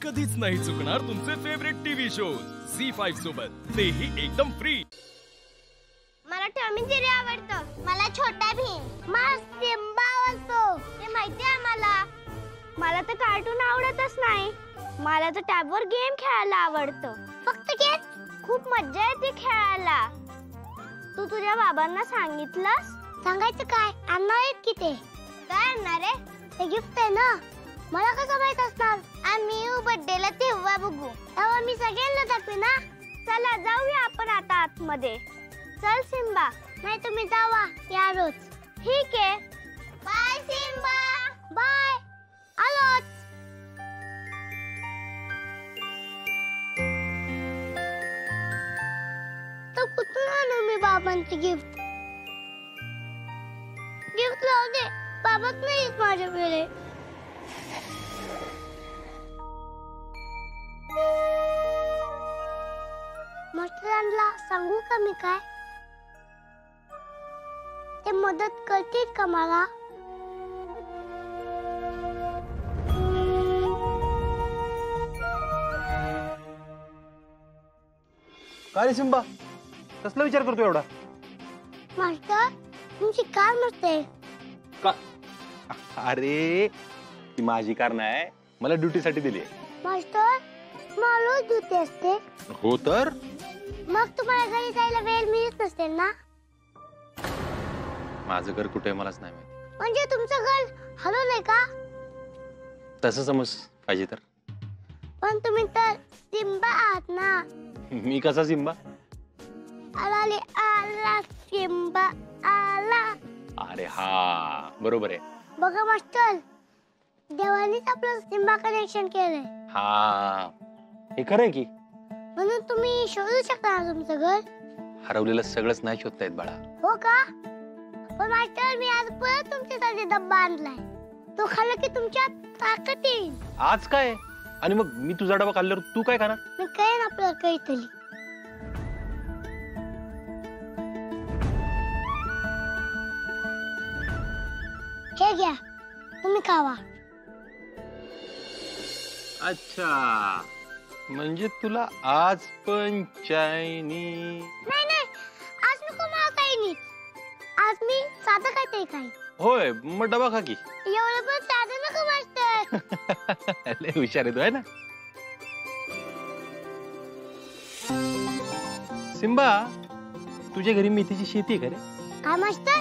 कधीच नाही चुकणार तुमचे फेवरेट टीव्ही शोज झी5 सोबत, तेही एकदम फ्री। मला टॉम अँड जेरी आवडतं। मला छोटा भीम। मला सिम्बा आवडतो। ते माहिती आहे मला तर कार्टून आवडतच नाही। मला तर टॅबवर गेम खेळायला आवडतं। फक्त गेम? खूप मजा येते खेळायला। तू तुझ्या बाबांना सांगितलंस? सांगायचं काय, आणणार आहेत की ते? काय आणणार आहे? ते गिफ्ट आहे ना। मला कसं माहित असणार? आम्ही येऊ बर्थडेला तेव्हा बघू। तेव्हा मी सगळ्यांना दाखवेन ना। चला जाऊया आपण आता आतमध्ये। चल सिम्बा। नाही तुम्ही जावा, या रोज। ठीक आहे, बाय सिम्बा। बाय, आलोच। तर कुठून आणू मी बाबांची गिफ्ट? गिफ्ट लावू दे, बाबाच नाही माझ्याकडे। मास्टरांना सांगू का मी काय? ते मदत करतील का मला? काय रे सिम्बा, कसला विचार करतो एवढा? मास्टर, तुमची कार नसते का? अरे ती माझी कार नाही, मला ड्युटी साठी दिली। मास्टर, मला ड्युटी असते। हो तर मग तुम्हाला घरी जायला वेळ मिळत नसेल ना? माझं घर कुठे मलाच नाही माहिती। म्हणजे तुमचं घर हरवलंय का? तसं समज पाहिजे तर। पण तुम्ही तर सिम्बा आहात ना। मी कसा सिम्बा? आला आला सिम्बा आला। अरे हा, बरोबर आहे। बघा मास्टर, देवानीच आपलं सिम्बा कनेक्शन केलंय। हा, हे खरं आहे की। म्हणून तुम्ही शोधू शकता ना तुमचं घर? हरवलेलं सगळंच नाही शोधता येत बाळा। हो का? पण मास्टर, मी आज परत तुमच्यासाठी डब्बा आणलाय। तो खाल्ला की तुमच्यात ताकद येईल। आज काय? आणि मग मी तुझा डबा खाल्ल्यावर तू काय खाणार? मी काय आपलं काहीतरी। हे घ्या, तुम्ही खावा। अच्छा, म्हणजे तुला आज पण चायनीज? नाही, आज नको मला चायनीज। आज मी साधं काहीतरी खाईन। होय, मग डबा खा की। एवढं पण साधं नको मास्टर। लय हुशार आहे तू, आहे ना सिम्बा? तुझ्या घरी मेथीची शेती आहे का रे? काय मास्टर?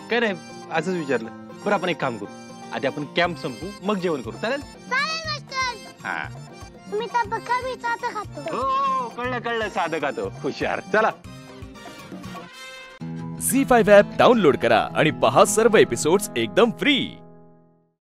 काय नाही, असंच विचारलं। बरं, आपण एक काम करू, आधी आपण कॅम्प संपू, मग जेवण करू, चालेल? चालेल मास्टर। हा, तुम्ही तर बघा, मी साधं खातो। हो, कळलं, साधं खातो, हुशार। चला, झी5 ॲप डाउनलोड करा आणि पहा सर्व एपिसोड्स एकदम फ्री।